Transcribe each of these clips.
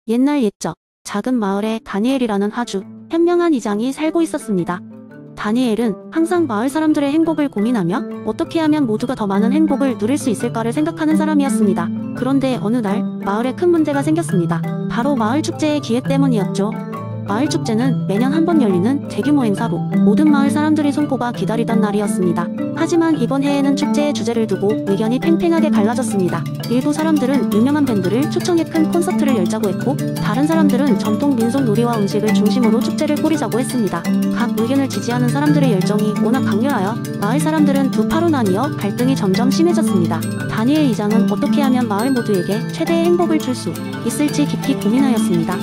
옛날 옛적 작은 마을에 다니엘이라는 아주 현명한 이장이 살고 있었습니다. 다니엘은 항상 마을 사람들의 행복을 고민하며 어떻게 하면 모두가 더 많은 행복을 누릴 수 있을까를 생각하는 사람이었습니다. 그런데 어느 날 마을에 큰 문제가 생겼습니다. 바로 마을 축제의 기획 때문이었죠. 마을 축제는 매년 한 번 열리는 대규모 행사로 모든 마을 사람들이 손꼽아 기다리던 날이었습니다. 하지만 이번 해에는 축제의 주제를 두고 의견이 팽팽하게 갈라졌습니다. 일부 사람들은 유명한 밴드를 초청해 큰 콘서트를 열자고 했고, 다른 사람들은 전통 민속 놀이와 음식을 중심으로 축제를 꾸리자고 했습니다. 각 의견을 지지하는 사람들의 열정이 워낙 강렬하여 마을 사람들은 두 파로 나뉘어 갈등이 점점 심해졌습니다. 다니엘 이장은 어떻게 하면 마을 모두에게 최대의 행복을 줄 수 있을지 깊이 고민하였습니다.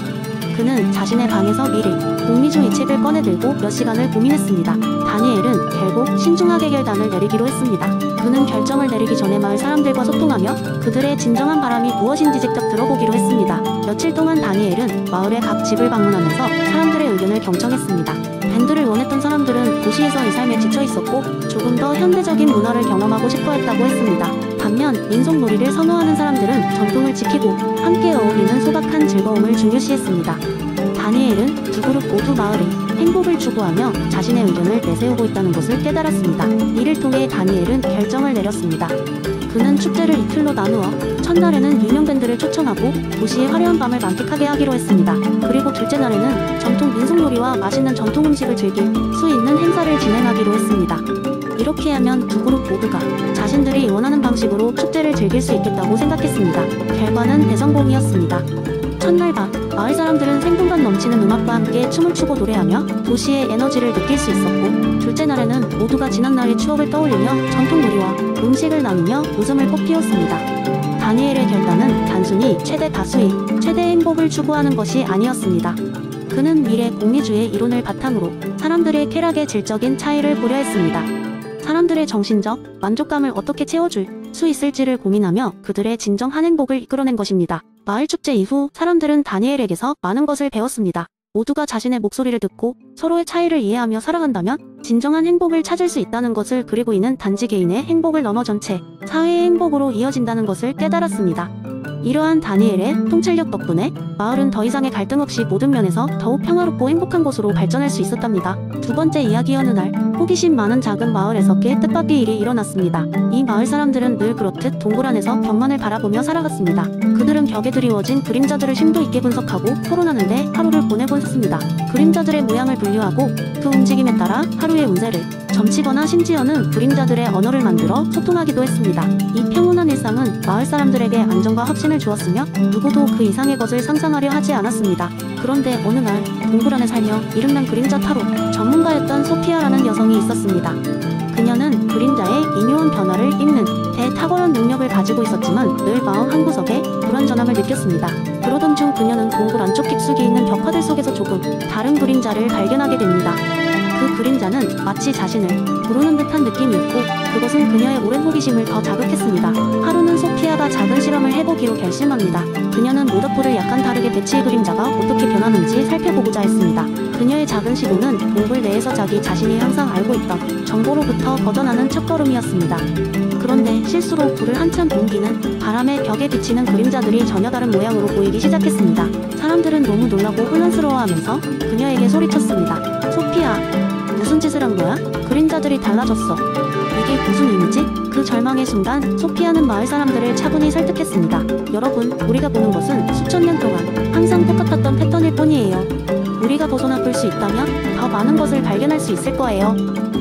그는 자신의 방에서 미래, 공리주 이 책을 꺼내들고 몇 시간을 고민했습니다. 다니엘은 결국 신중하게 결단을 내리기로 했습니다. 그는 결정을 내리기 전에 마을 사람들과 소통하며 그들의 진정한 바람이 무엇인지 직접 들어보기로 했습니다. 며칠 동안 다니엘은 마을의 각 집을 방문하면서 사람들의 의견을 경청했습니다. 밴드를 원했던 사람들은 도시에서 이 삶에 지쳐 있었고 조금 더 현대적인 문화를 경험하고 싶어 했다고 했습니다. 반면 민속놀이를 선호하는 사람들은 전통을 지키고 함께 어울리는 소박한 즐거움을 중요시했습니다. 다니엘은 두 그룹 모두 마을에 행복을 추구하며 자신의 의견을 내세우고 있다는 것을 깨달았습니다. 이를 통해 다니엘은 결정을 내렸습니다. 그는 축제를 이틀로 나누어 첫날에는 유명 밴드를 초청하고 도시의 화려한 밤을 만끽하게 하기로 했습니다. 그리고 둘째 날에는 전통 민속놀이와 맛있는 전통 음식을 즐길 수 있는 행사를 진행하기로 했습니다. 이렇게 하면 두 그룹 모두가 자신들이 원하는 방식으로 축제를 즐길 수 있겠다고 생각했습니다. 결과는 대성공이었습니다. 첫날 밤, 마을 사람들은 생동감 넘치는 음악과 함께 춤을 추고 노래하며 도시의 에너지를 느낄 수 있었고, 둘째 날에는 모두가 지난날의 추억을 떠올리며 전통 놀이와 음식을 나누며 웃음을 꽃피웠습니다. 다니엘의 결단은 단순히 최대 다수의 최대 행복을 추구하는 것이 아니었습니다. 그는 미래 공리주의 이론을 바탕으로 사람들의 쾌락의 질적인 차이를 고려했습니다. 사람들의 정신적 만족감을 어떻게 채워줄 수 있을지를 고민하며 그들의 진정한 행복을 이끌어낸 것입니다. 마을 축제 이후 사람들은 다니엘에게서 많은 것을 배웠습니다. 모두가 자신의 목소리를 듣고 서로의 차이를 이해하며 살아간다면 진정한 행복을 찾을 수 있다는 것을, 그리고 이는 단지 개인의 행복을 넘어 전체 사회의 행복으로 이어진다는 것을 깨달았습니다. 이러한 다니엘의 통찰력 덕분에 마을은 더 이상의 갈등 없이 모든 면에서 더욱 평화롭고 행복한 곳으로 발전할 수 있었답니다. 두 번째 이야기. 어느 날 호기심 많은 작은 마을에서 꽤 뜻밖의 일이 일어났습니다. 이 마을 사람들은 늘 그렇듯 동굴 안에서 벽만을 바라보며 살아갔습니다. 그들은 벽에 드리워진 그림자들을 심도 있게 분석하고 토론하는데 하루를 보내곤 했습니다. 그림자들의 모양을 분류하고 그 움직임에 따라 하루의 운세를 점치거나 심지어는 그림자들의 언어를 만들어 소통하기도 했습니다. 이 평온한 일상은 마을 사람들에게 안정과 확신을 주었으며 누구도 그 이상의 것을 상상하려 하지 않았습니다. 그런데 어느 날 동굴 안에 살며 이름난 그림자 타로 전문가였던 소피아라는 여성이 있었습니다. 그녀는 그림자의 미묘한 변화를 읽는 데 탁월한 능력을 가지고 있었지만 늘 마음 한구석에 불안전함을 느꼈습니다. 그러던 중 그녀는 동굴 안쪽 깊숙이 있는 벽화들 속에서 조금 다른 그림자를 발견하게 됩니다. 그 그림자는 마치 자신을 부르는 듯한 느낌이었고, 그것은 그녀의 오랜 호기심을 더 자극했습니다. 하루는 소피아가 작은 실험을 해보기로 결심합니다. 그녀는 모닥불을 약간 다르게 배치해 그림자가 어떻게 변하는지 살펴보고자 했습니다. 그녀의 작은 시도는 동굴 내에서 자기 자신이 항상 알고 있던 정보로부터 벗어나는 첫걸음이었습니다. 그런데 실수로 불을 한참 옮기는 바람에 벽에 비치는 그림자들이 전혀 다른 모양으로 보이기 시작했습니다. 사람들은 너무 놀라고 혼란스러워하면서 그녀에게 소리쳤습니다. 소피아, 무슨 짓을 한 거야? 그림자들이 달라졌어. 이게 무슨 의미지? 그 절망의 순간 소피아는 마을 사람들을 차분히 설득했습니다. 여러분, 우리가 보는 것은 수천 년 동안 항상 똑같았던 패턴일 뿐이에요. 우리가 벗어나 볼 수 있다면 더 많은 것을 발견할 수 있을 거예요.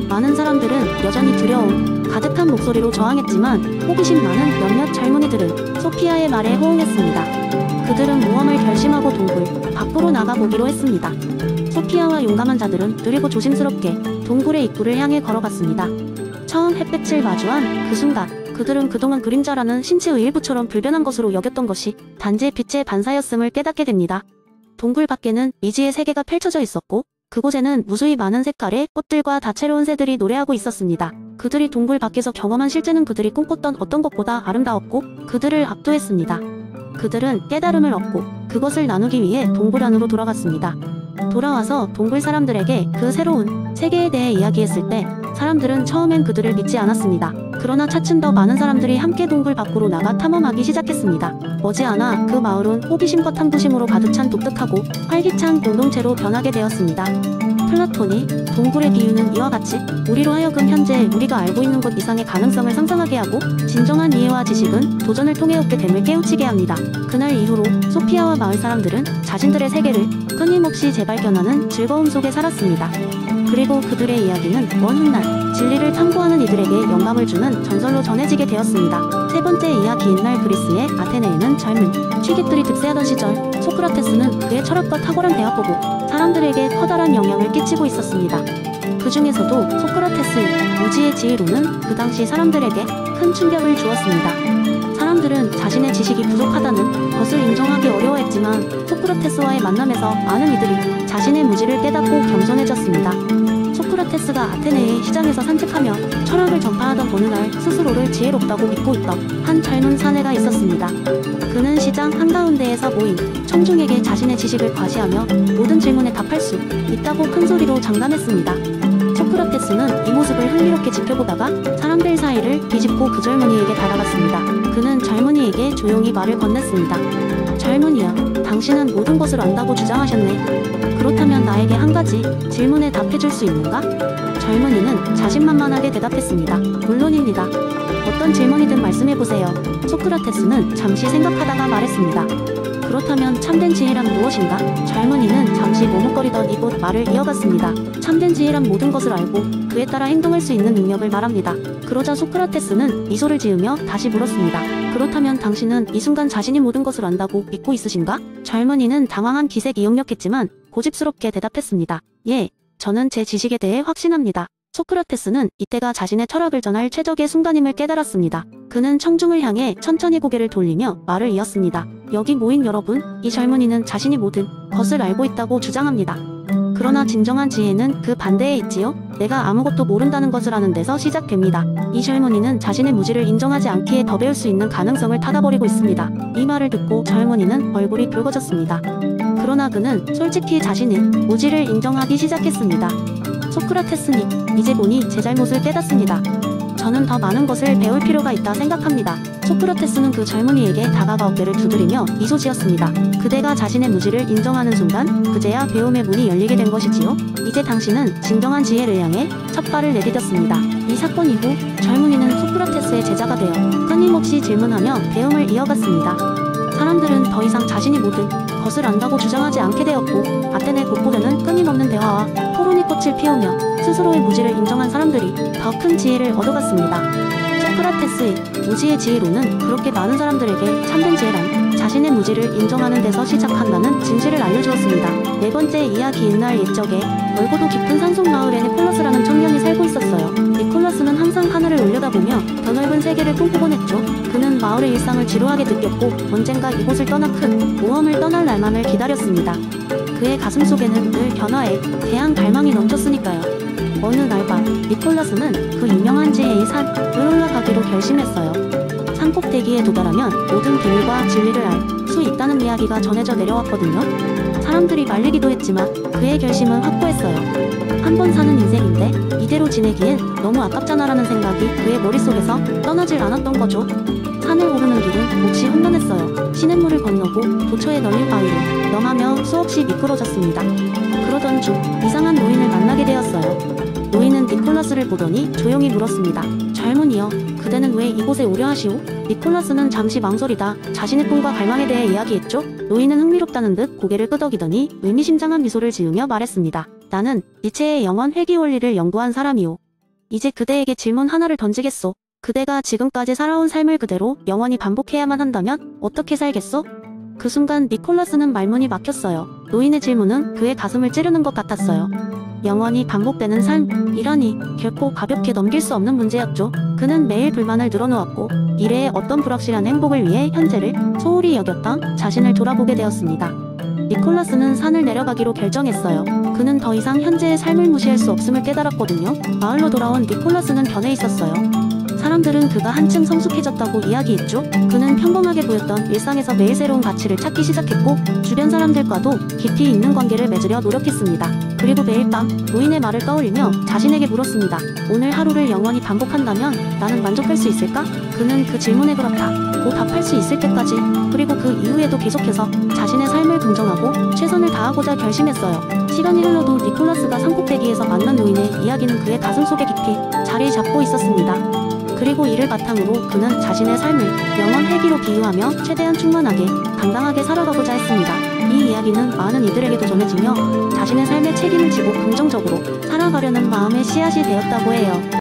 많은 사람들은 여전히 두려움 가득한 목소리로 저항했지만 호기심 많은 몇몇 젊은이들은 소피아의 말에 호응했습니다. 그들은 모험을 결심하고 동굴 밖으로 나가보기로 했습니다. 소피아와 용감한 자들은 느리고 조심스럽게 동굴의 입구를 향해 걸어갔습니다. 처음 햇빛을 마주한 그 순간, 그들은 그동안 그림자라는 신체의 일부처럼 불변한 것으로 여겼던 것이 단지 빛의 반사였음을 깨닫게 됩니다. 동굴 밖에는 미지의 세계가 펼쳐져 있었고, 그곳에는 무수히 많은 색깔의 꽃들과 다채로운 새들이 노래하고 있었습니다. 그들이 동굴 밖에서 경험한 실제는 그들이 꿈꿨던 어떤 것보다 아름다웠고 그들을 압도했습니다. 그들은 깨달음을 얻고 그것을 나누기 위해 동굴 안으로 돌아갔습니다. 돌아와서 동굴 사람들에게 그 새로운 세계에 대해 이야기했을 때 사람들은 처음엔 그들을 믿지 않았습니다. 그러나 차츰 더 많은 사람들이 함께 동굴 밖으로 나가 탐험하기 시작했습니다. 머지않아 그 마을은 호기심과 탐구심으로 가득 찬 독특하고 활기찬 공동체로 변하게 되었습니다. 플라톤이 동굴의 비유는 이와 같이 우리로 하여금 현재 우리가 알고 있는 것 이상의 가능성을 상상하게 하고 진정한 이해와 지식은 도전을 통해 얻게 됨을 깨우치게 합니다. 그날 이후로 소피아와 마을 사람들은 자신들의 세계를 끊임없이 재발견하는 즐거움 속에 살았습니다. 그리고 그들의 이야기는 먼 훗날 진리를 탐구하는 이들에게 영감을 주는 전설로 전해지게 되었습니다. 세 번째 이야기 옛날 그리스의 아테네에는 젊은 취객들이 득세하던 시절 소크라테스는 그의 철학과 탁월한 대화법으로 사람들에게 커다란 영향을 끼치고 있었습니다. 그 중에서도 소크라테스의 무지의 지혜로는 그 당시 사람들에게 큰 충격을 주었습니다. 사람들은 자신의 지식이 부족하다는 것을 인정하기 어려워했지만 소크라테스와의 만남에서 많은 이들이 자신의 무지를 깨닫고 겸손해졌습니다. 소크라테스가 아테네의 시장에서 산책하며 철학을 전파하던 어느 날 스스로를 지혜롭다고 믿고 있던 한 젊은 사내가 있었습니다. 그는 시장 한가운데에서 모인 청중에게 자신의 지식을 과시하며 모든 질문에 답할 수 있다고 큰 소리로 장담했습니다. 소크라테스는 이 모습을 흥미롭게 지켜보다가 사람들 사이를 비집고 그 젊은이에게 다가갔습니다. 그는 젊은이에게 조용히 말을 건넸습니다. 젊은이야, 당신은 모든 것을 안다고 주장하셨네. 그렇다면 나에게 한 가지 질문에 답해줄 수 있는가? 젊은이는 자신만만하게 대답했습니다. 물론입니다. 어떤 질문이든 말씀해보세요. 소크라테스는 잠시 생각하다가 말했습니다. 그렇다면 참된 지혜란 무엇인가? 젊은이는 잠시 머뭇거리던 이곳 말을 이어갔습니다. 참된 지혜란 모든 것을 알고 그에 따라 행동할 수 있는 능력을 말합니다. 그러자 소크라테스는 미소를 지으며 다시 물었습니다. 그렇다면 당신은 이 순간 자신이 모든 것을 안다고 믿고 있으신가? 젊은이는 당황한 기색이 역력했지만 고집스럽게 대답했습니다. 예, 저는 제 지식에 대해 확신합니다. 소크라테스는 이때가 자신의 철학을 전할 최적의 순간임을 깨달았습니다. 그는 청중을 향해 천천히 고개를 돌리며 말을 이었습니다. 여기 모인 여러분, 이 젊은이는 자신이 모든 것을 알고 있다고 주장합니다. 그러나 진정한 지혜는 그 반대에 있지요. 내가 아무것도 모른다는 것을 아는 데서 시작됩니다. 이 젊은이는 자신의 무지를 인정하지 않기에 더 배울 수 있는 가능성을 닫아버리고 있습니다. 이 말을 듣고 젊은이는 얼굴이 붉어졌습니다. 그러나 그는 솔직히 자신의 무지를 인정하기 시작했습니다. 소크라테스님, 이제 보니 제 잘못을 깨닫습니다. 저는 더 많은 것을 배울 필요가 있다 생각합니다. 소크라테스는 그 젊은이에게 다가가 어깨를 두드리며 미소 지었습니다. 그대가 자신의 무지를 인정하는 순간 그제야 배움의 문이 열리게 된 것이지요. 이제 당신은 진정한 지혜를 향해 첫 발을 내디뎠습니다. 이 사건 이후 젊은이는 소크라테스의 제자가 되어 끊임없이 질문하며 배움을 이어갔습니다. 사람들은 더 이상 자신이 모든 것을 안다고 주장하지 않게 되었고 아테네 곳곳에는 끊임없는 대화와 토론이 꽃을 피우며 스스로의 무지를 인정한 사람들이 더 큰 지혜를 얻어갔습니다. 소크라테스의 무지의 지혜로는 그렇게 많은 사람들에게 참된 지혜란 자신의 무지를 인정하는 데서 시작한다는 진실을 알려주었습니다. 네 번째 이야기 옛날 옛적에 넓고도 깊은 산속 마을에 니콜라스라는 청년이 살고 있었어요. 니콜라스는 항상 하늘을 올려다보며 더 넓은 세계를 꿈꾸곤 했죠. 그는 마을의 일상을 지루하게 느꼈고 언젠가 이곳을 떠나 큰 모험을 떠날 날만을 기다렸습니다. 그의 가슴속에는 늘 변화에 대한 갈망이 넘쳤으니까요. 어느 날 밤 니콜라스는 그 유명한 지혜의 산을 올라가기로 결심했어요. 산 꼭대기에 도달하면 모든 비밀과 진리를 알 수 있다는 이야기가 전해져 내려왔거든요. 사람들이 말리기도 했지만 그의 결심은 확고했어요. 한 번 사는 인생인데 이대로 지내기엔 너무 아깝잖아라는 생각이 그의 머릿속에서 떠나질 않았던 거죠. 산을 오르는 길은 몹시 험난했어요. 시냇물을 건너고 도처에 널린 바위를 넘으며 수없이 미끄러졌습니다. 그러던 중 이상한 노인을 만나게 되었어요. 노인은 니콜라스를 보더니 조용히 물었습니다. 젊은이여, 그대는 왜 이곳에 오려 하시오? 니콜라스는 잠시 망설이다 자신의 꿈과 갈망에 대해 이야기했죠. 노인은 흥미롭다는 듯 고개를 끄덕이더니 의미심장한 미소를 지으며 말했습니다. 나는 니체의 영원 회귀 원리를 연구한 사람이오. 이제 그대에게 질문 하나를 던지겠소. 그대가 지금까지 살아온 삶을 그대로 영원히 반복해야만 한다면 어떻게 살겠소? 그 순간 니콜라스는 말문이 막혔어요. 노인의 질문은 그의 가슴을 찌르는 것 같았어요. 영원히 반복되는 삶이라니 결코 가볍게 넘길 수 없는 문제였죠. 그는 매일 불만을 늘어놓았고 미래의 어떤 불확실한 행복을 위해 현재를 소홀히 여겼던 자신을 돌아보게 되었습니다. 니콜라스는 산을 내려가기로 결정했어요. 그는 더 이상 현재의 삶을 무시할 수 없음을 깨달았거든요. 마을로 돌아온 니콜라스는 변해 있었어요. 사람들은 그가 한층 성숙해졌다고 이야기했죠. 그는 평범하게 보였던 일상에서 매일 새로운 가치를 찾기 시작했고 주변 사람들과도 깊이 있는 관계를 맺으려 노력했습니다. 그리고 매일 밤 노인의 말을 떠올리며 자신에게 물었습니다. 오늘 하루를 영원히 반복한다면 나는 만족할 수 있을까? 그는 그 질문에 그렇다 고 답할 수 있을 때까지, 그리고 그 이후에도 계속해서 자신의 삶을 긍정하고 최선을 다하고자 결심했어요. 시간이 흘러도 니콜라스가 산꼭대기에서 만난 노인의 이야기는 그의 가슴 속에 깊이 자리 잡고 있었습니다. 그리고 이를 바탕으로 그는 자신의 삶을 영원 회귀로 비유하며 최대한 충만하게 당당하게 살아가고자 했습니다. 이 이야기는 많은 이들에게도 전해지며 자신의 삶에 책임을 지고 긍정적으로 살아가려는 마음의 씨앗이 되었다고 해요.